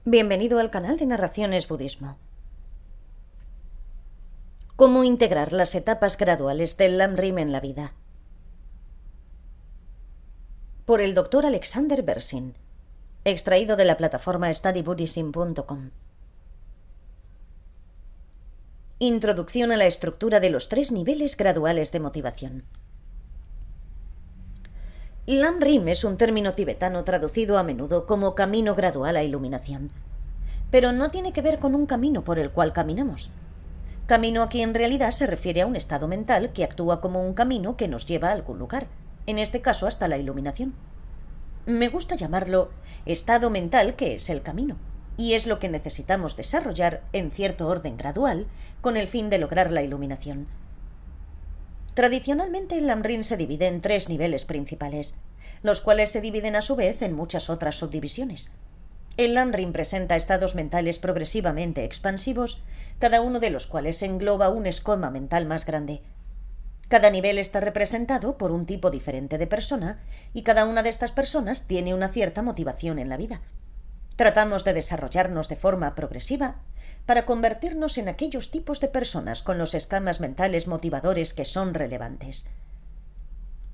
Bienvenido al canal de Narraciones Budismo. ¿Cómo integrar las etapas graduales del Lamrim en la vida? Por el Dr. Alexander Berzin. Extraído de la plataforma studybuddhism.com. Introducción a la estructura de los 3 niveles graduales de motivación. Lamrim es un término tibetano traducido a menudo como camino gradual a iluminación. Pero no tiene que ver con un camino por el cual caminamos. Camino aquí en realidad se refiere a un estado mental que actúa como un camino que nos lleva a algún lugar, en este caso hasta la iluminación. Me gusta llamarlo estado mental, que es el camino, y es lo que necesitamos desarrollar en cierto orden gradual con el fin de lograr la iluminación. Tradicionalmente el Lamrim se divide en 3 niveles principales, los cuales se dividen a su vez en muchas otras subdivisiones. El Lamrim presenta estados mentales progresivamente expansivos, cada uno de los cuales engloba un esquema mental más grande. Cada nivel está representado por un tipo diferente de persona y cada una de estas personas tiene una cierta motivación en la vida. Tratamos de desarrollarnos de forma progresiva para convertirnos en aquellos tipos de personas con los esquemas mentales motivadores que son relevantes.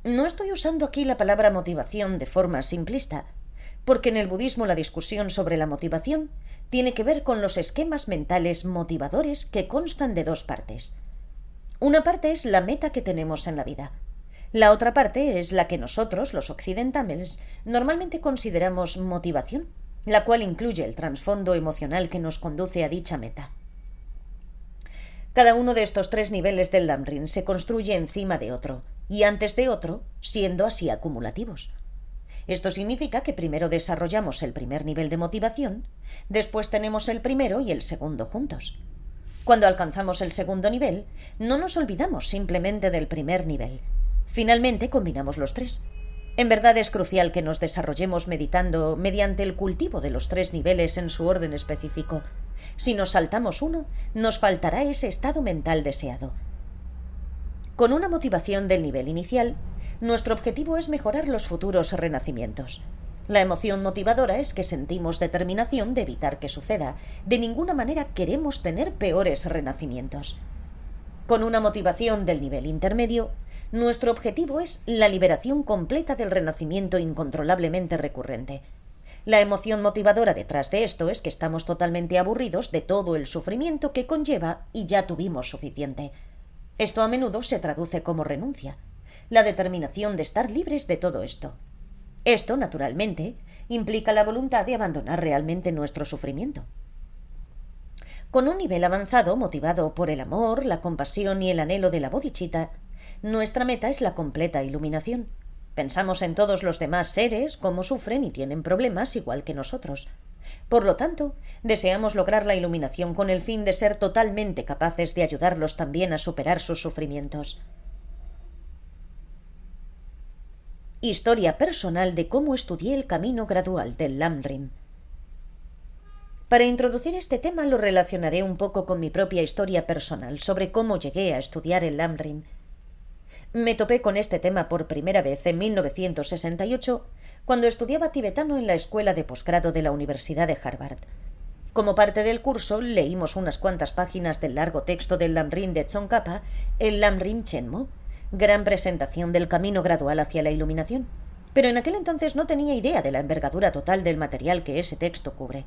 No estoy usando aquí la palabra motivación de forma simplista, porque en el budismo la discusión sobre la motivación tiene que ver con los esquemas mentales motivadores que constan de 2 partes. Una parte es la meta que tenemos en la vida. La otra parte es la que nosotros, los occidentales, normalmente consideramos motivación, la cual incluye el trasfondo emocional que nos conduce a dicha meta. Cada uno de estos 3 niveles del Lamrim se construye encima de otro, y antes de otro, siendo así acumulativos. Esto significa que primero desarrollamos el primer nivel de motivación, después tenemos el primero y el segundo juntos. Cuando alcanzamos el segundo nivel, no nos olvidamos simplemente del primer nivel. Finalmente combinamos los 3. En verdad es crucial que nos desarrollemos meditando mediante el cultivo de los 3 niveles en su orden específico. Si nos saltamos uno, nos faltará ese estado mental deseado. Con una motivación del nivel inicial, nuestro objetivo es mejorar los futuros renacimientos. La emoción motivadora es que sentimos determinación de evitar que suceda. De ninguna manera queremos tener peores renacimientos. Con una motivación del nivel intermedio, nuestro objetivo es la liberación completa del renacimiento incontrolablemente recurrente. La emoción motivadora detrás de esto es que estamos totalmente aburridos de todo el sufrimiento que conlleva y ya tuvimos suficiente. Esto a menudo se traduce como renuncia, la determinación de estar libres de todo esto. Esto, naturalmente, implica la voluntad de abandonar realmente nuestro sufrimiento. Con un nivel avanzado, motivado por el amor, la compasión y el anhelo de la bodhicitta, nuestra meta es la completa iluminación. Pensamos en todos los demás seres, cómo sufren y tienen problemas igual que nosotros. Por lo tanto, deseamos lograr la iluminación con el fin de ser totalmente capaces de ayudarlos también a superar sus sufrimientos. Historia personal de cómo estudié el camino gradual del Lamrim. Para introducir este tema lo relacionaré un poco con mi propia historia personal sobre cómo llegué a estudiar el Lamrim. Me topé con este tema por primera vez en 1968, cuando estudiaba tibetano en la escuela de posgrado de la Universidad de Harvard. Como parte del curso, leímos unas cuantas páginas del largo texto del Lamrim de Tsongkhapa, el Lamrim Chenmo, gran presentación del camino gradual hacia la iluminación. Pero en aquel entonces no tenía idea de la envergadura total del material que ese texto cubre.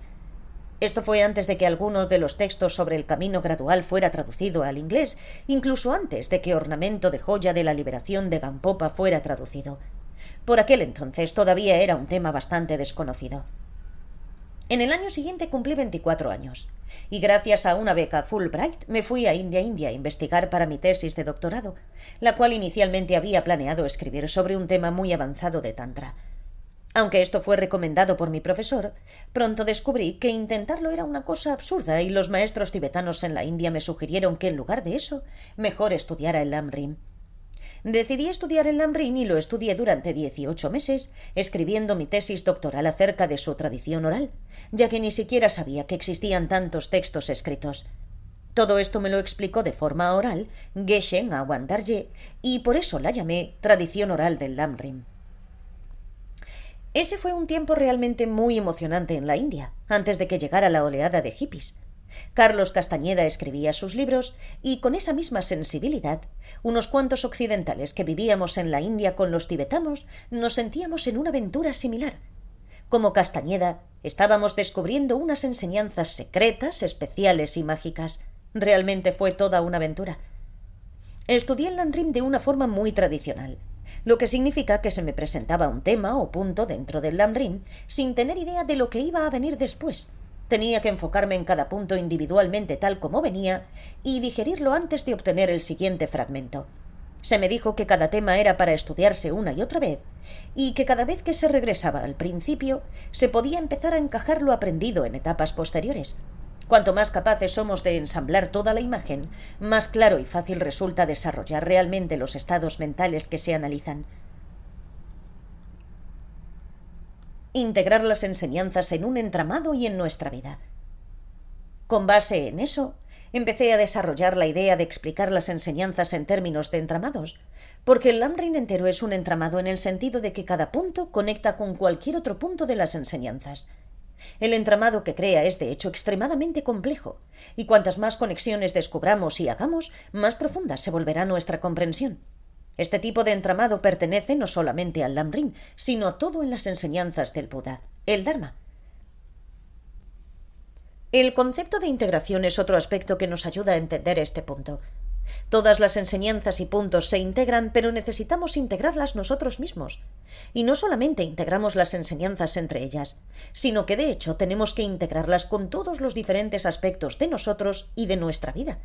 Esto fue antes de que alguno de los textos sobre el camino gradual fuera traducido al inglés, incluso antes de que Ornamento de Joya de la Liberación de Gampopa fuera traducido. Por aquel entonces todavía era un tema bastante desconocido. En el año siguiente cumplí 24 años, y gracias a una beca Fulbright me fui a India a investigar para mi tesis de doctorado, la cual inicialmente había planeado escribir sobre un tema muy avanzado de Tantra. Aunque esto fue recomendado por mi profesor, pronto descubrí que intentarlo era una cosa absurda y los maestros tibetanos en la India me sugirieron que en lugar de eso, mejor estudiara el Lamrim. Decidí estudiar el Lamrim y lo estudié durante 18 meses, escribiendo mi tesis doctoral acerca de su tradición oral, ya que ni siquiera sabía que existían tantos textos escritos. Todo esto me lo explicó de forma oral Geshe Ngawang Darje, y por eso la llamé tradición oral del Lamrim. Ese fue un tiempo realmente muy emocionante en la India, antes de que llegara la oleada de hippies. Carlos Castañeda escribía sus libros y con esa misma sensibilidad, unos cuantos occidentales que vivíamos en la India con los tibetanos nos sentíamos en una aventura similar. Como Castañeda, estábamos descubriendo unas enseñanzas secretas, especiales y mágicas. Realmente fue toda una aventura. Estudié el Lamrim de una forma muy tradicional, lo que significa que se me presentaba un tema o punto dentro del Lamrim sin tener idea de lo que iba a venir después. Tenía que enfocarme en cada punto individualmente tal como venía y digerirlo antes de obtener el siguiente fragmento. Se me dijo que cada tema era para estudiarse una y otra vez, y que cada vez que se regresaba al principio, se podía empezar a encajar lo aprendido en etapas posteriores. Cuanto más capaces somos de ensamblar toda la imagen, más claro y fácil resulta desarrollar realmente los estados mentales que se analizan. Integrar las enseñanzas en un entramado y en nuestra vida. Con base en eso, empecé a desarrollar la idea de explicar las enseñanzas en términos de entramados, porque el Lamrim entero es un entramado en el sentido de que cada punto conecta con cualquier otro punto de las enseñanzas. El entramado que crea es de hecho extremadamente complejo, y cuantas más conexiones descubramos y hagamos, más profunda se volverá nuestra comprensión. Este tipo de entramado pertenece no solamente al Lamrim, sino a todo en las enseñanzas del Buda, el Dharma. El concepto de integración es otro aspecto que nos ayuda a entender este punto. Todas las enseñanzas y puntos se integran, pero necesitamos integrarlas nosotros mismos. Y no solamente integramos las enseñanzas entre ellas, sino que de hecho tenemos que integrarlas con todos los diferentes aspectos de nosotros y de nuestra vida.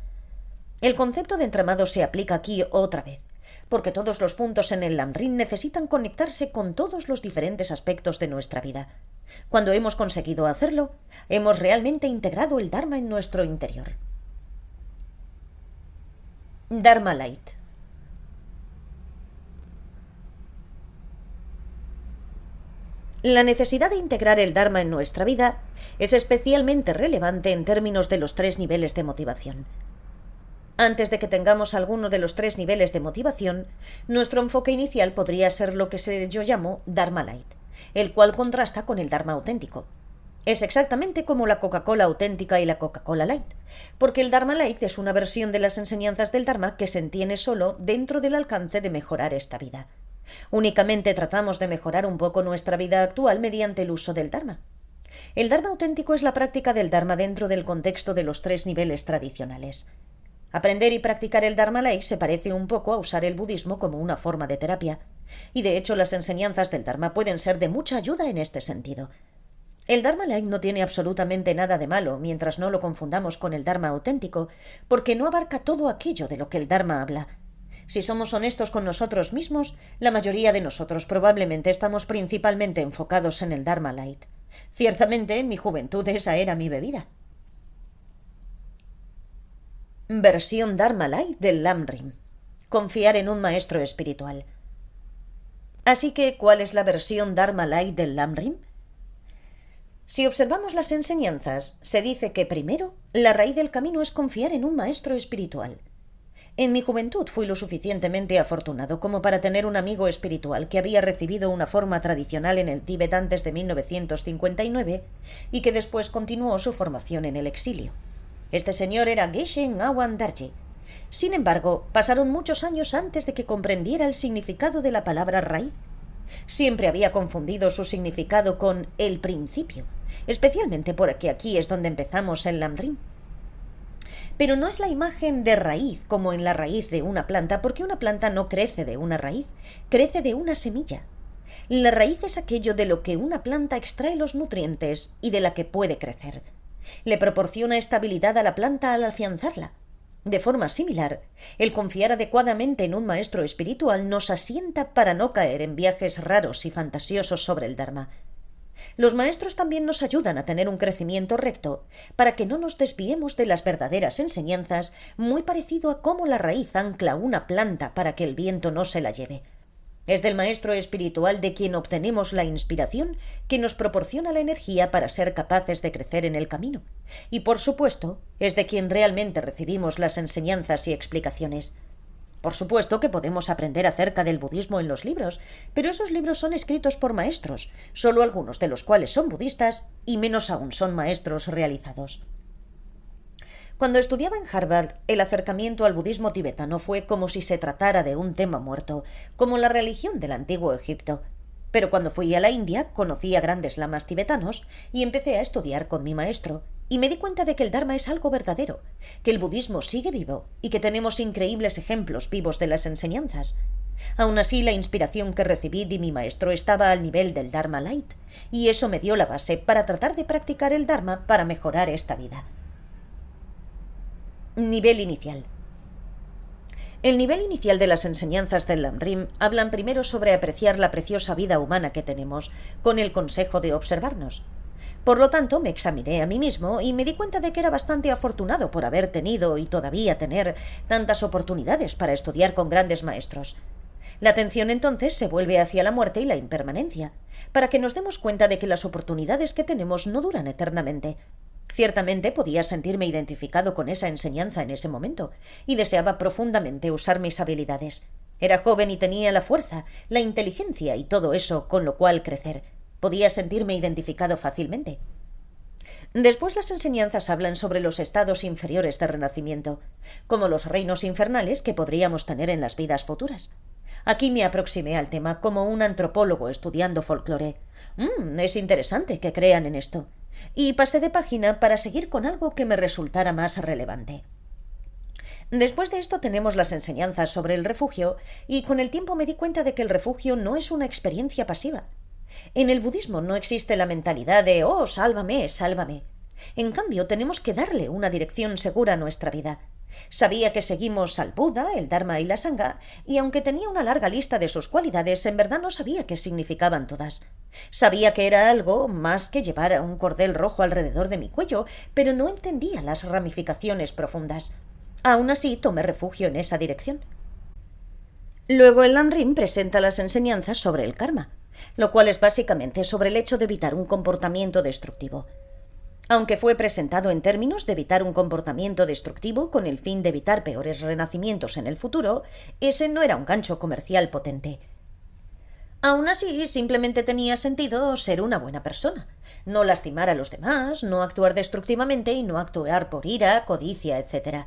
El concepto de entramado se aplica aquí otra vez, porque todos los puntos en el Lamrim necesitan conectarse con todos los diferentes aspectos de nuestra vida. Cuando hemos conseguido hacerlo, hemos realmente integrado el Dharma en nuestro interior. Dharma Light. La necesidad de integrar el Dharma en nuestra vida es especialmente relevante en términos de los 3 niveles de motivación. Antes de que tengamos alguno de los 3 niveles de motivación, nuestro enfoque inicial podría ser lo que yo llamo Dharma Light, el cual contrasta con el Dharma auténtico. Es exactamente como la Coca-Cola auténtica y la Coca-Cola Light, porque el Dharma Light es una versión de las enseñanzas del Dharma que se entiende solo dentro del alcance de mejorar esta vida. Únicamente tratamos de mejorar un poco nuestra vida actual mediante el uso del Dharma. El Dharma auténtico es la práctica del Dharma dentro del contexto de los 3 niveles tradicionales. Aprender y practicar el Dharma Light se parece un poco a usar el budismo como una forma de terapia, y de hecho las enseñanzas del Dharma pueden ser de mucha ayuda en este sentido. El Dharma Light no tiene absolutamente nada de malo mientras no lo confundamos con el Dharma auténtico, porque no abarca todo aquello de lo que el Dharma habla. Si somos honestos con nosotros mismos, la mayoría de nosotros probablemente estamos principalmente enfocados en el Dharma Light. Ciertamente, en mi juventud esa era mi bebida. Versión Dharma Light del Lamrim. Confiar en un maestro espiritual. Así que, ¿cuál es la versión Dharma Light del Lamrim? Si observamos las enseñanzas, se dice que primero, la raíz del camino es confiar en un maestro espiritual. En mi juventud fui lo suficientemente afortunado como para tener un amigo espiritual que había recibido una forma tradicional en el Tíbet antes de 1959 y que después continuó su formación en el exilio. Este señor era Geshe Ngawang Darje. Sin embargo, pasaron muchos años antes de que comprendiera el significado de la palabra raíz. Siempre había confundido su significado con el principio, especialmente porque aquí es donde empezamos en Lamrim. Pero no es la imagen de raíz como en la raíz de una planta, porque una planta no crece de una raíz, crece de una semilla. La raíz es aquello de lo que una planta extrae los nutrientes y de la que puede crecer. Le proporciona estabilidad a la planta al afianzarla. De forma similar, el confiar adecuadamente en un maestro espiritual nos asienta para no caer en viajes raros y fantasiosos sobre el Dharma. Los maestros también nos ayudan a tener un crecimiento recto para que no nos desviemos de las verdaderas enseñanzas, muy parecido a cómo la raíz ancla una planta para que el viento no se la lleve. Es del maestro espiritual de quien obtenemos la inspiración que nos proporciona la energía para ser capaces de crecer en el camino. Y por supuesto, es de quien realmente recibimos las enseñanzas y explicaciones. Por supuesto que podemos aprender acerca del budismo en los libros, pero esos libros son escritos por maestros, solo algunos de los cuales son budistas y menos aún son maestros realizados. Cuando estudiaba en Harvard, el acercamiento al budismo tibetano fue como si se tratara de un tema muerto, como la religión del antiguo Egipto. Pero cuando fui a la India, conocí a grandes lamas tibetanos y empecé a estudiar con mi maestro, y me di cuenta de que el Dharma es algo verdadero, que el budismo sigue vivo y que tenemos increíbles ejemplos vivos de las enseñanzas. Aún así, la inspiración que recibí de mi maestro estaba al nivel del Dharma Light, y eso me dio la base para tratar de practicar el Dharma para mejorar esta vida. Nivel inicial. El nivel inicial de las enseñanzas del Lamrim hablan primero sobre apreciar la preciosa vida humana que tenemos, con el consejo de observarnos. Por lo tanto, me examiné a mí mismo y me di cuenta de que era bastante afortunado por haber tenido y todavía tener tantas oportunidades para estudiar con grandes maestros. La atención entonces se vuelve hacia la muerte y la impermanencia, para que nos demos cuenta de que las oportunidades que tenemos no duran eternamente. Ciertamente podía sentirme identificado con esa enseñanza en ese momento, y deseaba profundamente usar mis habilidades. Era joven y tenía la fuerza, la inteligencia y todo eso con lo cual crecer. Podía sentirme identificado fácilmente. Después las enseñanzas hablan sobre los estados inferiores de renacimiento, como los reinos infernales que podríamos tener en las vidas futuras. Aquí me aproximé al tema como un antropólogo estudiando folclore. Es interesante que crean en esto. Y pasé de página para seguir con algo que me resultara más relevante. Después de esto tenemos las enseñanzas sobre el refugio, y con el tiempo me di cuenta de que el refugio no es una experiencia pasiva. En el budismo no existe la mentalidad de «oh, sálvame, sálvame». En cambio, tenemos que darle una dirección segura a nuestra vida. Sabía que seguimos al Buda, el Dharma y la Sangha, y aunque tenía una larga lista de sus cualidades, en verdad no sabía qué significaban todas. Sabía que era algo más que llevar un cordel rojo alrededor de mi cuello, pero no entendía las ramificaciones profundas. Aún así, tomé refugio en esa dirección. Luego el Lamrim presenta las enseñanzas sobre el karma, lo cual es básicamente sobre el hecho de evitar un comportamiento destructivo. Aunque fue presentado en términos de evitar un comportamiento destructivo con el fin de evitar peores renacimientos en el futuro, ese no era un gancho comercial potente. Aún así, simplemente tenía sentido ser una buena persona, no lastimar a los demás, no actuar destructivamente y no actuar por ira, codicia, etc.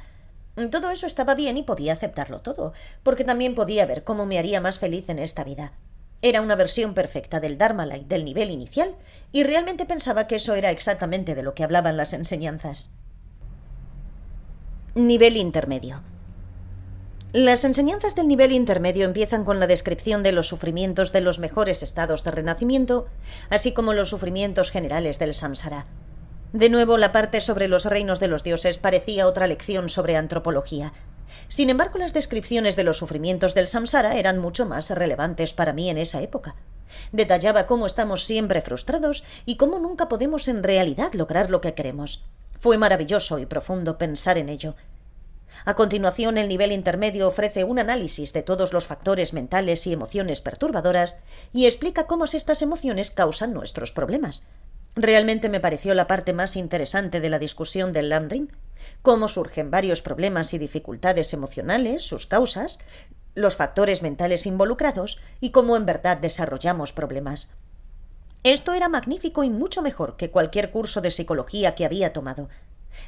Todo eso estaba bien y podía aceptarlo todo, porque también podía ver cómo me haría más feliz en esta vida. Era una versión perfecta del Dharma Light del nivel inicial, y realmente pensaba que eso era exactamente de lo que hablaban las enseñanzas. Nivel intermedio. Las enseñanzas del nivel intermedio empiezan con la descripción de los sufrimientos de los mejores estados de renacimiento, así como los sufrimientos generales del samsara. De nuevo, la parte sobre los reinos de los dioses parecía otra lección sobre antropología. Sin embargo, las descripciones de los sufrimientos del samsara eran mucho más relevantes para mí en esa época. Detallaba cómo estamos siempre frustrados y cómo nunca podemos en realidad lograr lo que queremos. Fue maravilloso y profundo pensar en ello. A continuación, el nivel intermedio ofrece un análisis de todos los factores mentales y emociones perturbadoras y explica cómo estas emociones causan nuestros problemas. Realmente me pareció la parte más interesante de la discusión del Lamrim, cómo surgen varios problemas y dificultades emocionales, sus causas, los factores mentales involucrados y cómo en verdad desarrollamos problemas. Esto era magnífico y mucho mejor que cualquier curso de psicología que había tomado.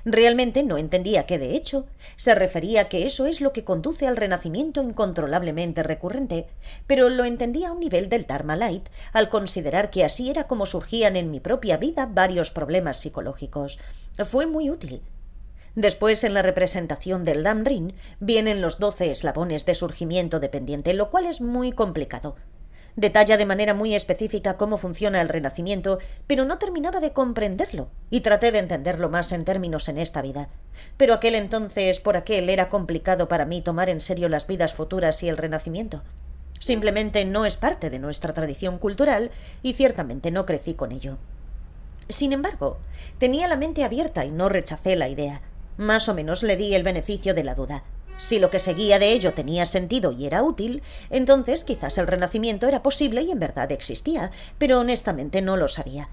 Realmente no entendía que, de hecho, se refería a que eso es lo que conduce al renacimiento incontrolablemente recurrente, pero lo entendía a un nivel del Dharma Light, al considerar que así era como surgían en mi propia vida varios problemas psicológicos. Fue muy útil. Después, en la representación del Lamrim, vienen los 12 eslabones de surgimiento dependiente, lo cual es muy complicado. Detalla de manera muy específica cómo funciona el renacimiento, pero no terminaba de comprenderlo, y traté de entenderlo más en términos en esta vida. Pero por aquel era complicado para mí tomar en serio las vidas futuras y el renacimiento. Simplemente no es parte de nuestra tradición cultural, y ciertamente no crecí con ello. Sin embargo, tenía la mente abierta y no rechacé la idea. Más o menos le di el beneficio de la duda. Si lo que seguía de ello tenía sentido y era útil, entonces quizás el renacimiento era posible y en verdad existía, pero honestamente no lo sabía.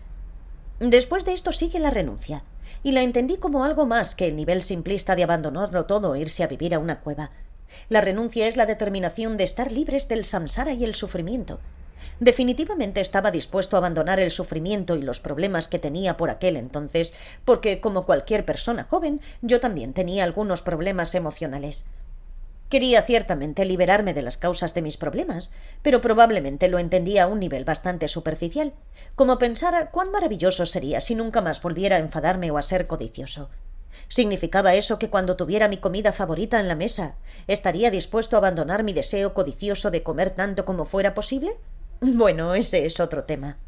Después de esto sigue la renuncia, y la entendí como algo más que el nivel simplista de abandonarlo todo e irse a vivir a una cueva. La renuncia es la determinación de estar libres del samsara y el sufrimiento. Definitivamente estaba dispuesto a abandonar el sufrimiento y los problemas que tenía por aquel entonces, porque, como cualquier persona joven, yo también tenía algunos problemas emocionales. Quería ciertamente liberarme de las causas de mis problemas, pero probablemente lo entendía a un nivel bastante superficial, como pensar cuán maravilloso sería si nunca más volviera a enfadarme o a ser codicioso. ¿Significaba eso que cuando tuviera mi comida favorita en la mesa, estaría dispuesto a abandonar mi deseo codicioso de comer tanto como fuera posible? Bueno, ese es otro tema.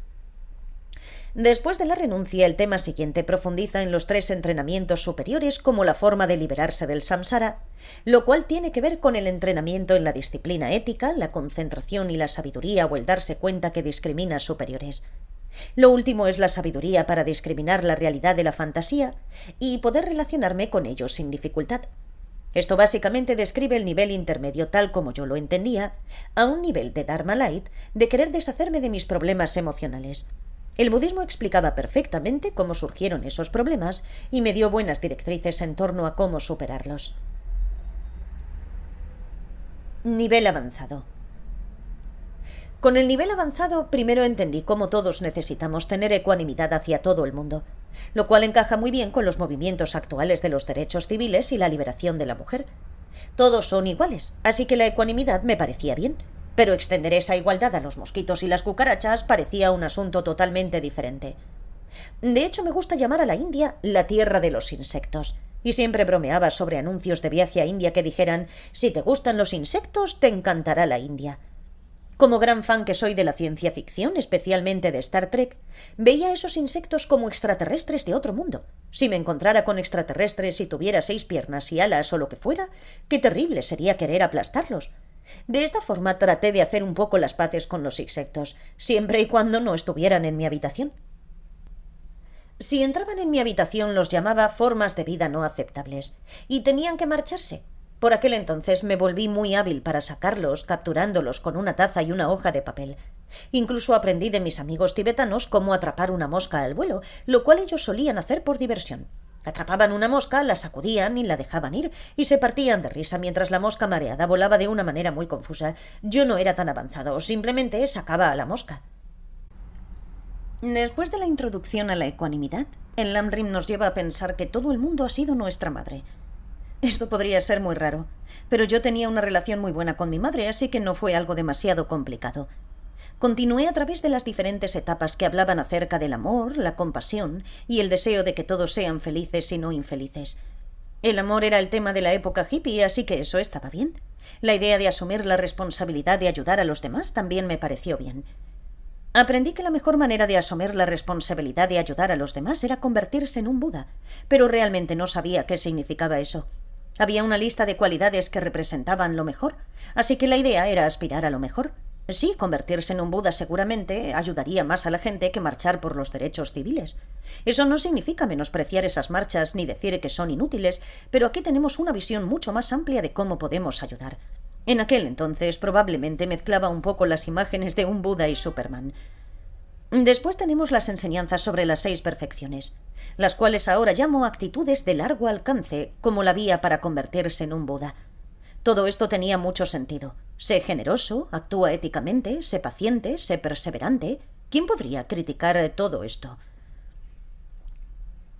Después de la renuncia, el tema siguiente profundiza en los 3 entrenamientos superiores como la forma de liberarse del samsara, lo cual tiene que ver con el entrenamiento en la disciplina ética, la concentración y la sabiduría o el darse cuenta que discrimina superiores. Lo último es la sabiduría para discriminar la realidad de la fantasía y poder relacionarme con ellos sin dificultad. Esto básicamente describe el nivel intermedio tal como yo lo entendía, a un nivel de Dharma Light, de querer deshacerme de mis problemas emocionales. El budismo explicaba perfectamente cómo surgieron esos problemas y me dio buenas directrices en torno a cómo superarlos. Nivel avanzado. Con el nivel avanzado, primero entendí cómo todos necesitamos tener ecuanimidad hacia todo el mundo, lo cual encaja muy bien con los movimientos actuales de los derechos civiles y la liberación de la mujer. Todos son iguales, así que la ecuanimidad me parecía bien, pero extender esa igualdad a los mosquitos y las cucarachas parecía un asunto totalmente diferente. De hecho, me gusta llamar a la India la tierra de los insectos, y siempre bromeaba sobre anuncios de viaje a India que dijeran: si te gustan los insectos, te encantará la India. Como gran fan que soy de la ciencia ficción, especialmente de Star Trek, veía a esos insectos como extraterrestres de otro mundo. Si me encontrara con extraterrestres y tuviera 6 piernas y alas o lo que fuera, qué terrible sería querer aplastarlos. De esta forma traté de hacer un poco las paces con los insectos, siempre y cuando no estuvieran en mi habitación. Si entraban en mi habitación los llamaba formas de vida no aceptables, y tenían que marcharse. Por aquel entonces me volví muy hábil para sacarlos, capturándolos con una taza y una hoja de papel. Incluso aprendí de mis amigos tibetanos cómo atrapar una mosca al vuelo, lo cual ellos solían hacer por diversión. Atrapaban una mosca, la sacudían y la dejaban ir, y se partían de risa mientras la mosca mareada volaba de una manera muy confusa. Yo no era tan avanzado, simplemente sacaba a la mosca. Después de la introducción a la ecuanimidad, el Lamrim nos lleva a pensar que todo el mundo ha sido nuestra madre. Esto podría ser muy raro, pero yo tenía una relación muy buena con mi madre, así que no fue algo demasiado complicado. Continué a través de las diferentes etapas que hablaban acerca del amor, la compasión y el deseo de que todos sean felices y no infelices. El amor era el tema de la época hippie, así que eso estaba bien. La idea de asumir la responsabilidad de ayudar a los demás también me pareció bien. Aprendí que la mejor manera de asumir la responsabilidad de ayudar a los demás era convertirse en un Buda, pero realmente no sabía qué significaba eso. Había una lista de cualidades que representaban lo mejor, así que la idea era aspirar a lo mejor. Sí, convertirse en un Buda seguramente ayudaría más a la gente que marchar por los derechos civiles. Eso no significa menospreciar esas marchas ni decir que son inútiles, pero aquí tenemos una visión mucho más amplia de cómo podemos ayudar. En aquel entonces probablemente mezclaba un poco las imágenes de un Buda y Superman. Después tenemos las enseñanzas sobre las 6 perfecciones, las cuales ahora llamo actitudes de largo alcance como la vía para convertirse en un Buda. Todo esto tenía mucho sentido. Sé generoso, actúa éticamente, sé paciente, sé perseverante. ¿Quién podría criticar todo esto?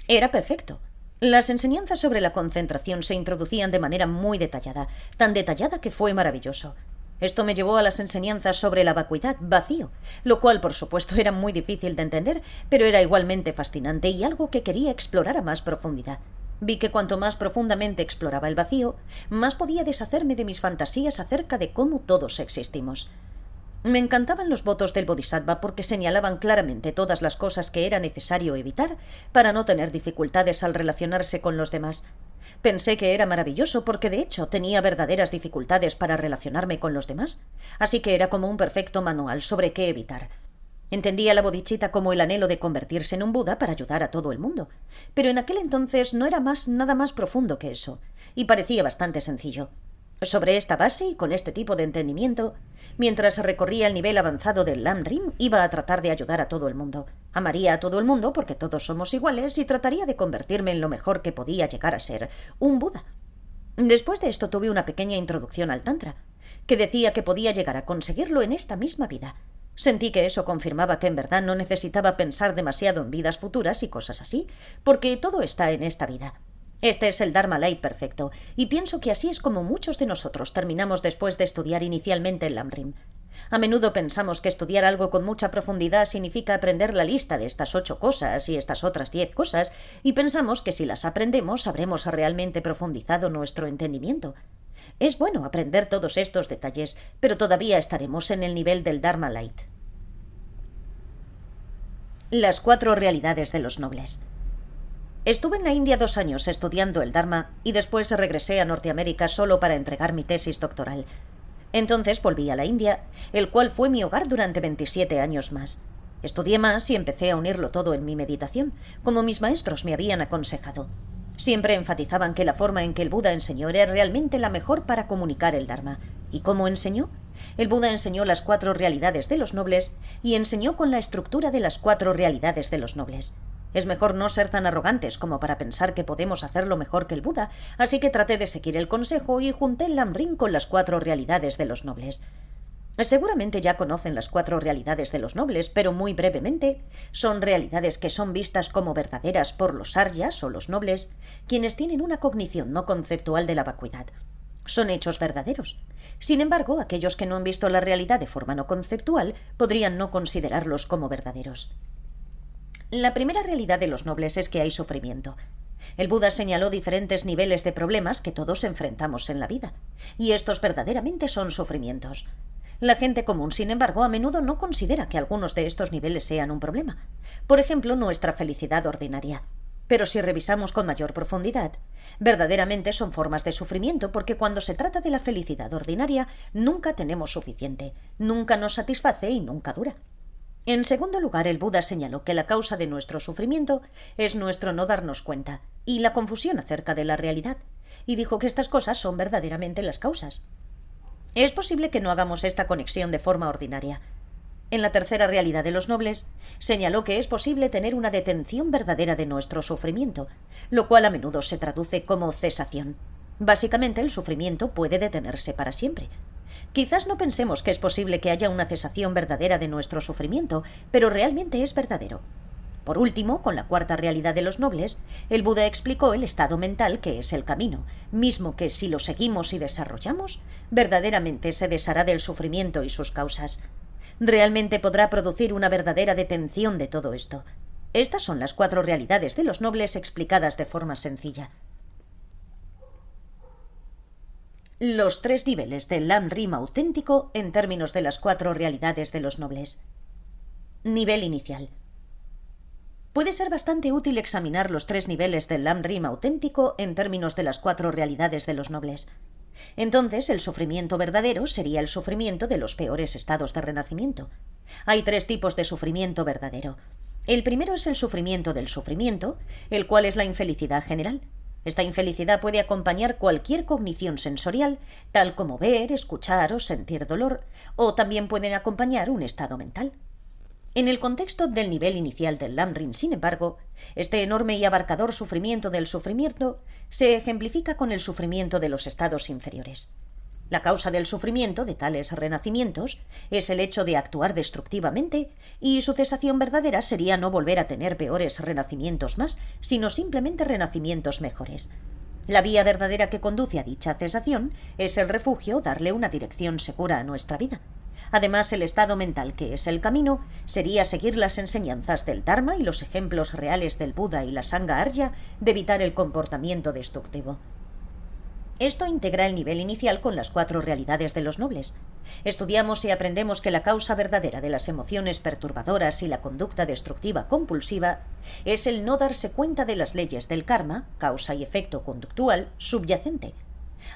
Era perfecto. Las enseñanzas sobre la concentración se introducían de manera muy detallada, tan detallada que fue maravilloso. Esto me llevó a las enseñanzas sobre la vacuidad, vacío, lo cual por supuesto era muy difícil de entender, pero era igualmente fascinante y algo que quería explorar a más profundidad. Vi que cuanto más profundamente exploraba el vacío, más podía deshacerme de mis fantasías acerca de cómo todos existimos. Me encantaban los votos del Bodhisattva porque señalaban claramente todas las cosas que era necesario evitar para no tener dificultades al relacionarse con los demás. Pensé que era maravilloso porque de hecho tenía verdaderas dificultades para relacionarme con los demás, así que era como un perfecto manual sobre qué evitar. Entendía la bodhicitta como el anhelo de convertirse en un Buda para ayudar a todo el mundo, pero en aquel entonces no era nada más profundo que eso, y parecía bastante sencillo. Sobre esta base y con este tipo de entendimiento, mientras recorría el nivel avanzado del Lamrim, iba a tratar de ayudar a todo el mundo. Amaría a todo el mundo porque todos somos iguales y trataría de convertirme en lo mejor que podía llegar a ser, un Buda. Después de esto tuve una pequeña introducción al Tantra, que decía que podía llegar a conseguirlo en esta misma vida. Sentí que eso confirmaba que en verdad no necesitaba pensar demasiado en vidas futuras y cosas así, porque todo está en esta vida. Este es el Dharma Light perfecto, y pienso que así es como muchos de nosotros terminamos después de estudiar inicialmente el Lamrim. A menudo pensamos que estudiar algo con mucha profundidad significa aprender la lista de estas 8 cosas y estas otras 10 cosas, y pensamos que si las aprendemos habremos realmente profundizado nuestro entendimiento. Es bueno aprender todos estos detalles, pero todavía estaremos en el nivel del Dharma Light. Las 4 realidades de los nobles. Estuve en la India 2 años estudiando el Dharma y después regresé a Norteamérica solo para entregar mi tesis doctoral. Entonces volví a la India, el cual fue mi hogar durante 27 años más. Estudié más y empecé a unirlo todo en mi meditación, como mis maestros me habían aconsejado. Siempre enfatizaban que la forma en que el Buda enseñó era realmente la mejor para comunicar el Dharma. ¿Y cómo enseñó? El Buda enseñó las 4 realidades de los nobles y enseñó con la estructura de las 4 realidades de los nobles. Es mejor no ser tan arrogantes como para pensar que podemos hacerlo mejor que el Buda, así que traté de seguir el consejo y junté el Lamrim con las 4 realidades de los nobles. Seguramente ya conocen las 4 realidades de los nobles, pero muy brevemente, son realidades que son vistas como verdaderas por los aryas o los nobles, quienes tienen una cognición no conceptual de la vacuidad. Son hechos verdaderos. Sin embargo, aquellos que no han visto la realidad de forma no conceptual podrían no considerarlos como verdaderos. La primera realidad de los nobles es que hay sufrimiento. El Buda señaló diferentes niveles de problemas que todos enfrentamos en la vida, y estos verdaderamente son sufrimientos. La gente común, sin embargo, a menudo no considera que algunos de estos niveles sean un problema. Por ejemplo, nuestra felicidad ordinaria. Pero si revisamos con mayor profundidad, verdaderamente son formas de sufrimiento porque cuando se trata de la felicidad ordinaria, nunca tenemos suficiente, nunca nos satisface y nunca dura. En segundo lugar, el Buda señaló que la causa de nuestro sufrimiento es nuestro no darnos cuenta y la confusión acerca de la realidad, y dijo que estas cosas son verdaderamente las causas. Es posible que no hagamos esta conexión de forma ordinaria. En la tercera realidad de los nobles, señaló que es posible tener una detención verdadera de nuestro sufrimiento, lo cual a menudo se traduce como cesación. Básicamente, el sufrimiento puede detenerse para siempre. Quizás no pensemos que es posible que haya una cesación verdadera de nuestro sufrimiento, pero realmente es verdadero. Por último, con la cuarta realidad de los nobles, el Buda explicó el estado mental que es el camino, mismo que si lo seguimos y desarrollamos, verdaderamente se deshará del sufrimiento y sus causas. Realmente podrá producir una verdadera detención de todo esto. Estas son las 4 realidades de los nobles explicadas de forma sencilla. Los 3 niveles del Lamrim auténtico en términos de las 4 realidades de los nobles. Nivel inicial. Puede ser bastante útil examinar los 3 niveles del Lamrim auténtico en términos de las 4 realidades de los nobles. Entonces, el sufrimiento verdadero sería el sufrimiento de los peores estados de renacimiento. Hay 3 tipos de sufrimiento verdadero. El primero es el sufrimiento del sufrimiento, el cual es la infelicidad general. Esta infelicidad puede acompañar cualquier cognición sensorial, tal como ver, escuchar o sentir dolor, o también pueden acompañar un estado mental. En el contexto del nivel inicial del Lamrim, sin embargo, este enorme y abarcador sufrimiento del sufrimiento se ejemplifica con el sufrimiento de los estados inferiores. La causa del sufrimiento de tales renacimientos es el hecho de actuar destructivamente, y su cesación verdadera sería no volver a tener peores renacimientos más, sino simplemente renacimientos mejores. La vía verdadera que conduce a dicha cesación es el refugio, darle una dirección segura a nuestra vida. Además, el estado mental, que es el camino, sería seguir las enseñanzas del Dharma y los ejemplos reales del Buda y la Sangha Arya de evitar el comportamiento destructivo. Esto integra el nivel inicial con las 4 realidades de los nobles. Estudiamos y aprendemos que la causa verdadera de las emociones perturbadoras y la conducta destructiva compulsiva es el no darse cuenta de las leyes del karma, causa y efecto conductual, subyacente.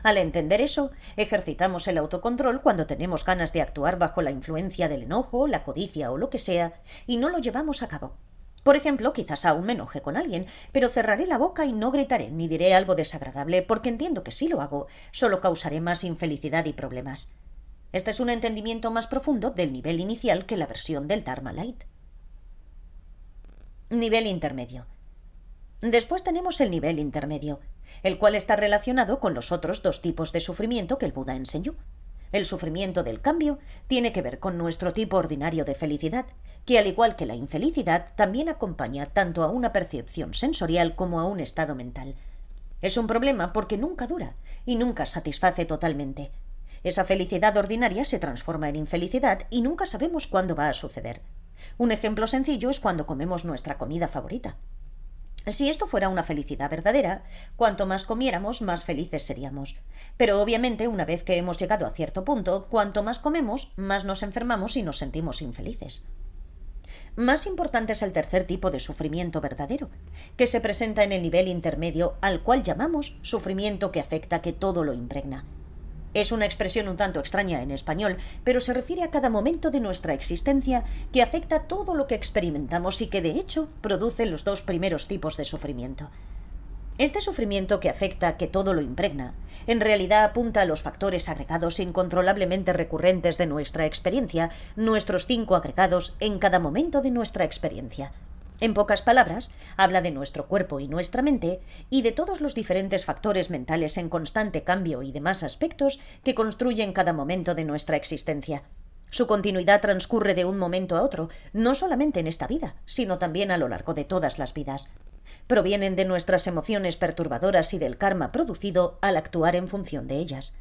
Al entender eso, ejercitamos el autocontrol cuando tenemos ganas de actuar bajo la influencia del enojo, la codicia o lo que sea, y no lo llevamos a cabo. Por ejemplo, quizás aún me enoje con alguien, pero cerraré la boca y no gritaré ni diré algo desagradable porque entiendo que si lo hago, solo causaré más infelicidad y problemas. Este es un entendimiento más profundo del nivel inicial que la versión del Dharma Light. Nivel intermedio. Después tenemos el nivel intermedio, el cual está relacionado con los otros dos tipos de sufrimiento que el Buda enseñó. El sufrimiento del cambio tiene que ver con nuestro tipo ordinario de felicidad, que al igual que la infelicidad también acompaña tanto a una percepción sensorial como a un estado mental. Es un problema porque nunca dura y nunca satisface totalmente. Esa felicidad ordinaria se transforma en infelicidad y nunca sabemos cuándo va a suceder. Un ejemplo sencillo es cuando comemos nuestra comida favorita. Si esto fuera una felicidad verdadera, cuanto más comiéramos, más felices seríamos. Pero obviamente, una vez que hemos llegado a cierto punto, cuanto más comemos, más nos enfermamos y nos sentimos infelices. Más importante es el tercer tipo de sufrimiento verdadero, que se presenta en el nivel intermedio, al cual llamamos sufrimiento que afecta, que todo lo impregna. Es una expresión un tanto extraña en español, pero se refiere a cada momento de nuestra existencia que afecta todo lo que experimentamos y que de hecho produce los dos primeros tipos de sufrimiento. Este sufrimiento que afecta, que todo lo impregna, en realidad apunta a los factores agregados incontrolablemente recurrentes de nuestra experiencia, nuestros 5 agregados en cada momento de nuestra experiencia. En pocas palabras, habla de nuestro cuerpo y nuestra mente y de todos los diferentes factores mentales en constante cambio y demás aspectos que construyen cada momento de nuestra existencia. Su continuidad transcurre de un momento a otro, no solamente en esta vida, sino también a lo largo de todas las vidas. Provienen de nuestras emociones perturbadoras y del karma producido al actuar en función de ellas.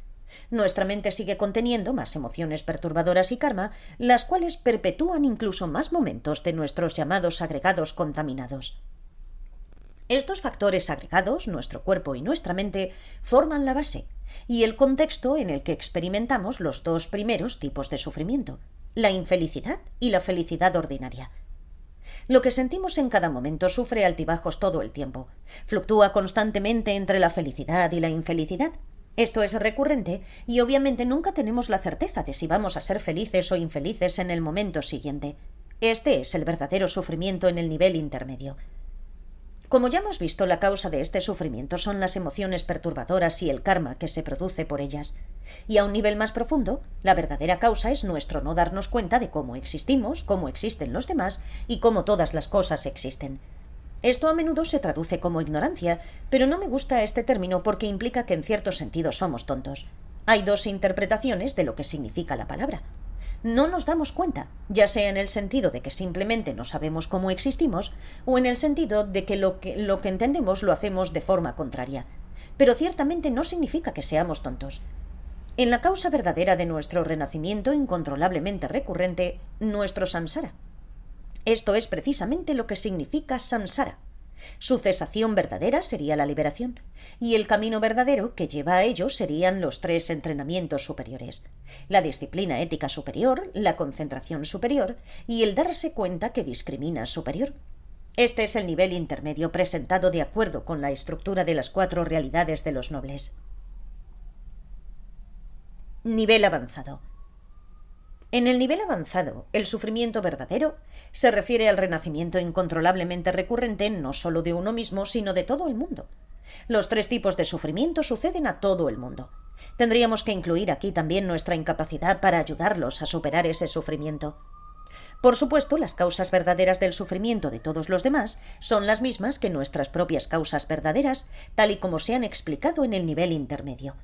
Nuestra mente sigue conteniendo más emociones perturbadoras y karma, las cuales perpetúan incluso más momentos de nuestros llamados agregados contaminados. Estos factores agregados, nuestro cuerpo y nuestra mente, forman la base y el contexto en el que experimentamos los dos primeros tipos de sufrimiento, la infelicidad y la felicidad ordinaria. Lo que sentimos en cada momento sufre altibajos todo el tiempo. Fluctúa constantemente entre la felicidad y la infelicidad. Esto es recurrente y obviamente nunca tenemos la certeza de si vamos a ser felices o infelices en el momento siguiente. Este es el verdadero sufrimiento en el nivel intermedio. Como ya hemos visto, la causa de este sufrimiento son las emociones perturbadoras y el karma que se produce por ellas. Y a un nivel más profundo, la verdadera causa es nuestro no darnos cuenta de cómo existimos, cómo existen los demás y cómo todas las cosas existen. Esto a menudo se traduce como ignorancia, pero no me gusta este término porque implica que en cierto sentido somos tontos. Hay dos interpretaciones de lo que significa la palabra. No nos damos cuenta, ya sea en el sentido de que simplemente no sabemos cómo existimos, o en el sentido de que lo que entendemos lo hacemos de forma contraria. Pero ciertamente no significa que seamos tontos. En la causa verdadera de nuestro renacimiento incontrolablemente recurrente, nuestro samsara. Esto es precisamente lo que significa samsara. Su cesación verdadera sería la liberación, y el camino verdadero que lleva a ello serían los 3 entrenamientos superiores: la disciplina ética superior, la concentración superior y el darse cuenta que discrimina superior. Este es el nivel intermedio presentado de acuerdo con la estructura de las 4 realidades de los nobles. Nivel avanzado. En el nivel avanzado, el sufrimiento verdadero se refiere al renacimiento incontrolablemente recurrente no solo de uno mismo, sino de todo el mundo. Los 3 tipos de sufrimiento suceden a todo el mundo. Tendríamos que incluir aquí también nuestra incapacidad para ayudarlos a superar ese sufrimiento. Por supuesto, las causas verdaderas del sufrimiento de todos los demás son las mismas que nuestras propias causas verdaderas, tal y como se han explicado en el nivel intermedio.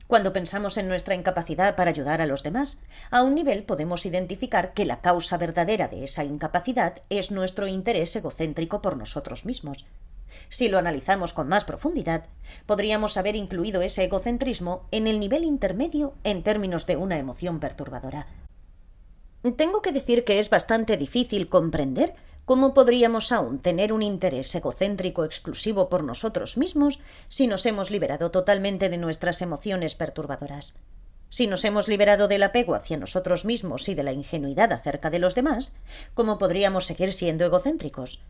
Cuando pensamos en nuestra incapacidad para ayudar a los demás, a un nivel podemos identificar que la causa verdadera de esa incapacidad es nuestro interés egocéntrico por nosotros mismos. Si lo analizamos con más profundidad, podríamos haber incluido ese egocentrismo en el nivel intermedio en términos de una emoción perturbadora. Tengo que decir que es bastante difícil comprender ¿cómo podríamos aún tener un interés egocéntrico exclusivo por nosotros mismos si nos hemos liberado totalmente de nuestras emociones perturbadoras? Si nos hemos liberado del apego hacia nosotros mismos y de la ingenuidad acerca de los demás, ¿cómo podríamos seguir siendo egocéntricos?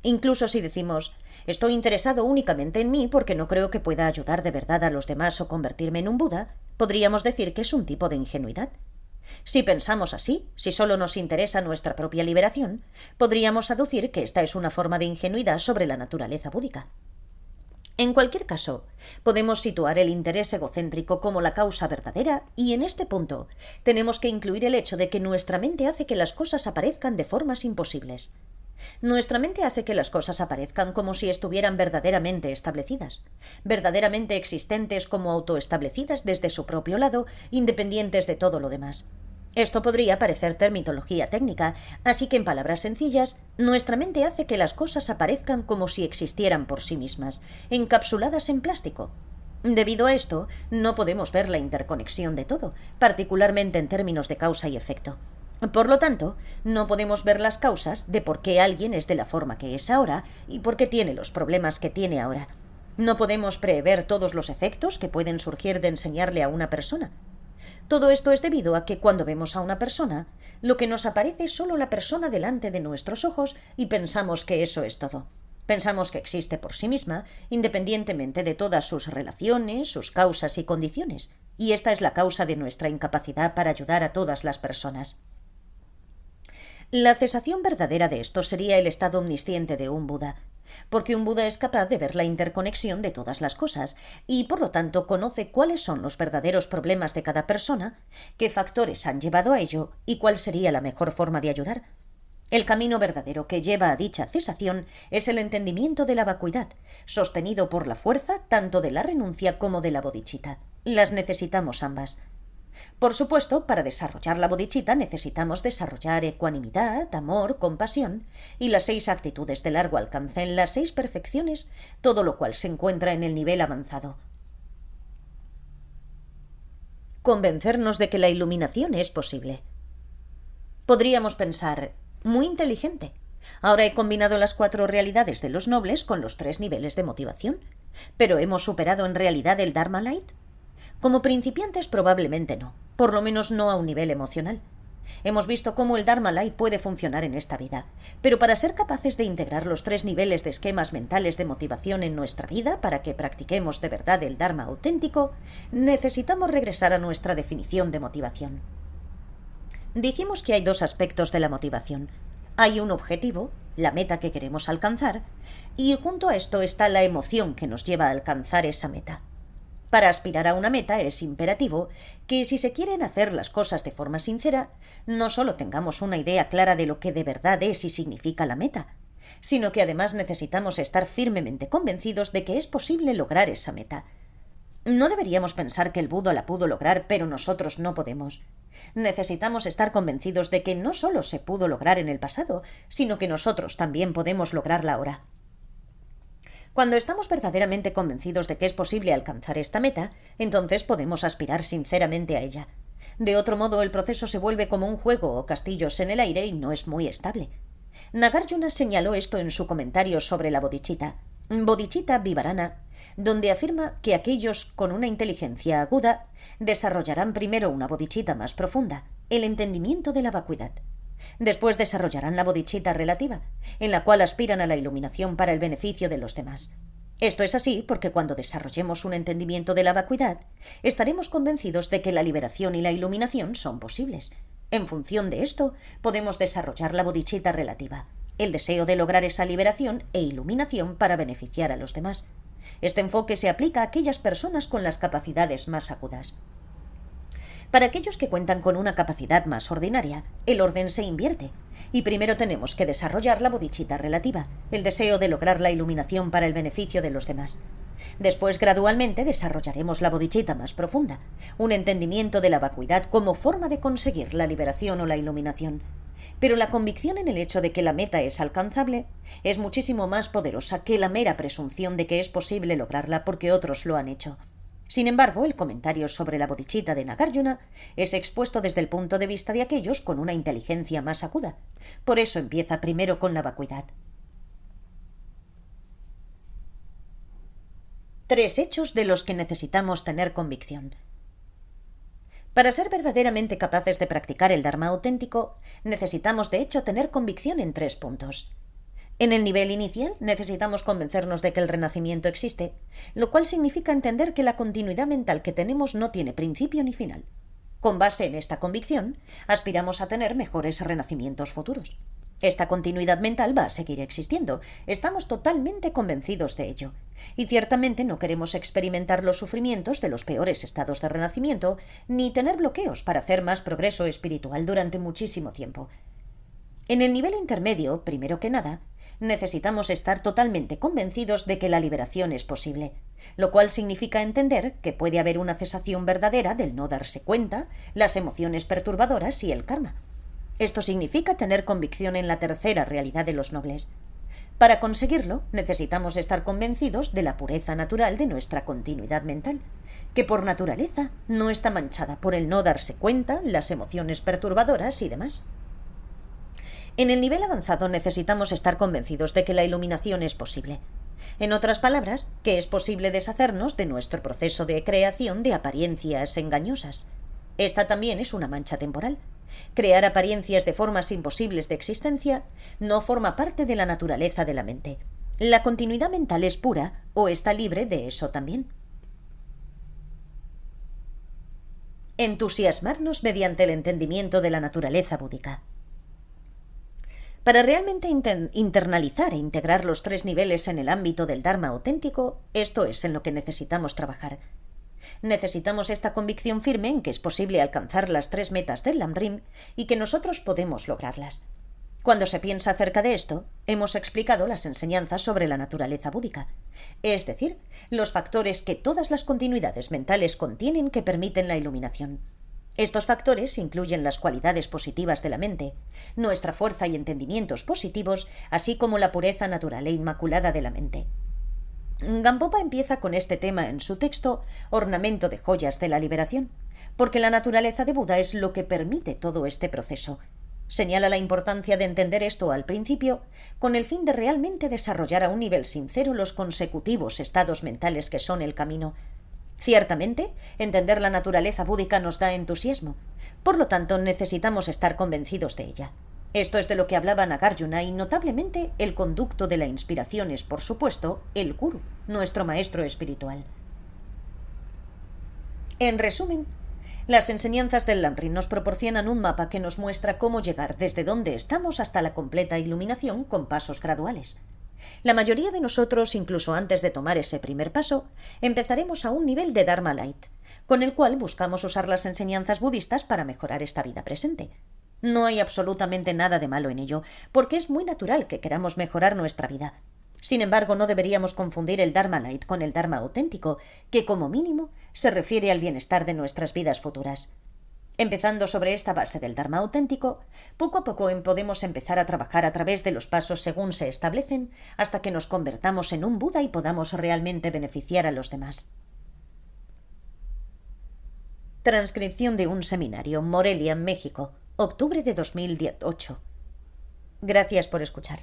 Incluso si decimos, estoy interesado únicamente en mí porque no creo que pueda ayudar de verdad a los demás o convertirme en un Buda, podríamos decir que es un tipo de ingenuidad. Si pensamos así, si solo nos interesa nuestra propia liberación, podríamos aducir que esta es una forma de ingenuidad sobre la naturaleza búdica. En cualquier caso, podemos situar el interés egocéntrico como la causa verdadera y en este punto tenemos que incluir el hecho de que nuestra mente hace que las cosas aparezcan de formas imposibles. Nuestra mente hace que las cosas aparezcan como si estuvieran verdaderamente establecidas, verdaderamente existentes como autoestablecidas desde su propio lado, independientes de todo lo demás. Esto podría parecer terminología técnica, así que en palabras sencillas, nuestra mente hace que las cosas aparezcan como si existieran por sí mismas, encapsuladas en plástico. Debido a esto, no podemos ver la interconexión de todo, particularmente en términos de causa y efecto. Por lo tanto, no podemos ver las causas de por qué alguien es de la forma que es ahora y por qué tiene los problemas que tiene ahora. No podemos prever todos los efectos que pueden surgir de enseñarle a una persona. Todo esto es debido a que cuando vemos a una persona, lo que nos aparece es solo la persona delante de nuestros ojos y pensamos que eso es todo. Pensamos que existe por sí misma, independientemente de todas sus relaciones, sus causas y condiciones. Y esta es la causa de nuestra incapacidad para ayudar a todas las personas. La cesación verdadera de esto sería el estado omnisciente de un Buda, porque un Buda es capaz de ver la interconexión de todas las cosas y, por lo tanto, conoce cuáles son los verdaderos problemas de cada persona, qué factores han llevado a ello y cuál sería la mejor forma de ayudar. El camino verdadero que lleva a dicha cesación es el entendimiento de la vacuidad, sostenido por la fuerza tanto de la renuncia como de la bodhicitta. Las necesitamos ambas. Por supuesto, para desarrollar la bodhicitta necesitamos desarrollar ecuanimidad, amor, compasión y las 6 actitudes de largo alcance en las 6 perfecciones, todo lo cual se encuentra en el nivel avanzado. Convencernos de que la iluminación es posible. Podríamos pensar, muy inteligente. Ahora he combinado las 4 realidades de los nobles con los 3 niveles de motivación. ¿Pero hemos superado en realidad el Dharma Light? Como principiantes probablemente no, por lo menos no a un nivel emocional. Hemos visto cómo el Dharma Light puede funcionar en esta vida, pero para ser capaces de integrar los 3 niveles de esquemas mentales de motivación en nuestra vida para que practiquemos de verdad el Dharma auténtico, necesitamos regresar a nuestra definición de motivación. Dijimos que hay 2 aspectos de la motivación. Hay un objetivo, la meta que queremos alcanzar, y junto a esto está la emoción que nos lleva a alcanzar esa meta. Para aspirar a una meta es imperativo que, si se quieren hacer las cosas de forma sincera, no solo tengamos una idea clara de lo que de verdad es y significa la meta, sino que además necesitamos estar firmemente convencidos de que es posible lograr esa meta. No deberíamos pensar que el Buda la pudo lograr, pero nosotros no podemos. Necesitamos estar convencidos de que no solo se pudo lograr en el pasado, sino que nosotros también podemos lograrla ahora. Cuando estamos verdaderamente convencidos de que es posible alcanzar esta meta, entonces podemos aspirar sinceramente a ella. De otro modo, el proceso se vuelve como un juego o castillos en el aire y no es muy estable. Nagarjuna señaló esto en su comentario sobre la bodhicitta, Bodhicitta Vivarana, donde afirma que aquellos con una inteligencia aguda desarrollarán primero una bodhicitta más profunda, el entendimiento de la vacuidad. Después desarrollarán la bodhicitta relativa, en la cual aspiran a la iluminación para el beneficio de los demás. Esto es así porque cuando desarrollemos un entendimiento de la vacuidad, estaremos convencidos de que la liberación y la iluminación son posibles. En función de esto, podemos desarrollar la bodhicitta relativa, el deseo de lograr esa liberación e iluminación para beneficiar a los demás. Este enfoque se aplica a aquellas personas con las capacidades más agudas. Para aquellos que cuentan con una capacidad más ordinaria, el orden se invierte, y primero tenemos que desarrollar la bodhicitta relativa, el deseo de lograr la iluminación para el beneficio de los demás. Después, gradualmente, desarrollaremos la bodhicitta más profunda, un entendimiento de la vacuidad como forma de conseguir la liberación o la iluminación. Pero la convicción en el hecho de que la meta es alcanzable es muchísimo más poderosa que la mera presunción de que es posible lograrla porque otros lo han hecho. Sin embargo, el comentario sobre la bodhicitta de Nagarjuna es expuesto desde el punto de vista de aquellos con una inteligencia más aguda. Por eso empieza primero con la vacuidad. 3 hechos de los que necesitamos tener convicción. Para ser verdaderamente capaces de practicar el Dharma auténtico, necesitamos de hecho tener convicción en 3 puntos. En el nivel inicial necesitamos convencernos de que el renacimiento existe, lo cual significa entender que la continuidad mental que tenemos no tiene principio ni final. Con base en esta convicción, aspiramos a tener mejores renacimientos futuros. Esta continuidad mental va a seguir existiendo, estamos totalmente convencidos de ello. Y ciertamente no queremos experimentar los sufrimientos de los peores estados de renacimiento, ni tener bloqueos para hacer más progreso espiritual durante muchísimo tiempo. En el nivel intermedio, primero que nada, necesitamos estar totalmente convencidos de que la liberación es posible, lo cual significa entender que puede haber una cesación verdadera del no darse cuenta, las emociones perturbadoras y el karma. Esto significa tener convicción en la tercera realidad de los nobles. Para conseguirlo, necesitamos estar convencidos de la pureza natural de nuestra continuidad mental, que por naturaleza no está manchada por el no darse cuenta, las emociones perturbadoras y demás. En el nivel avanzado necesitamos estar convencidos de que la iluminación es posible. En otras palabras, que es posible deshacernos de nuestro proceso de creación de apariencias engañosas. Esta también es una mancha temporal. Crear apariencias de formas imposibles de existencia no forma parte de la naturaleza de la mente. La continuidad mental es pura o está libre de eso también. Entusiasmarnos mediante el entendimiento de la naturaleza búdica. Para realmente internalizar e integrar los tres niveles en el ámbito del Dharma auténtico, esto es en lo que necesitamos trabajar. Necesitamos esta convicción firme en que es posible alcanzar las tres metas del Lamrim y que nosotros podemos lograrlas. Cuando se piensa acerca de esto, hemos explicado las enseñanzas sobre la naturaleza búdica, es decir, los factores que todas las continuidades mentales contienen que permiten la iluminación. Estos factores incluyen las cualidades positivas de la mente, nuestra fuerza y entendimientos positivos, así como la pureza natural e inmaculada de la mente. Gampopa empieza con este tema en su texto Ornamento de joyas de la liberación, porque la naturaleza de Buda es lo que permite todo este proceso. Señala la importancia de entender esto al principio, con el fin de realmente desarrollar a un nivel sincero los consecutivos estados mentales que son el camino. Ciertamente, entender la naturaleza búdica nos da entusiasmo. Por lo tanto, necesitamos estar convencidos de ella. Esto es de lo que hablaba Nagarjuna y notablemente el conducto de la inspiración es, por supuesto, el Guru, nuestro maestro espiritual. En resumen, las enseñanzas del Lamrim nos proporcionan un mapa que nos muestra cómo llegar desde donde estamos hasta la completa iluminación con pasos graduales. La mayoría de nosotros, incluso antes de tomar ese primer paso, empezaremos a un nivel de Dharma Light, con el cual buscamos usar las enseñanzas budistas para mejorar esta vida presente. No hay absolutamente nada de malo en ello, porque es muy natural que queramos mejorar nuestra vida. Sin embargo, no deberíamos confundir el Dharma Light con el Dharma auténtico, que como mínimo se refiere al bienestar de nuestras vidas futuras. Empezando sobre esta base del Dharma auténtico, poco a poco podemos empezar a trabajar a través de los pasos según se establecen, hasta que nos convertamos en un Buda y podamos realmente beneficiar a los demás. Transcripción de un seminario, Morelia, México, octubre de 2018. Gracias por escuchar.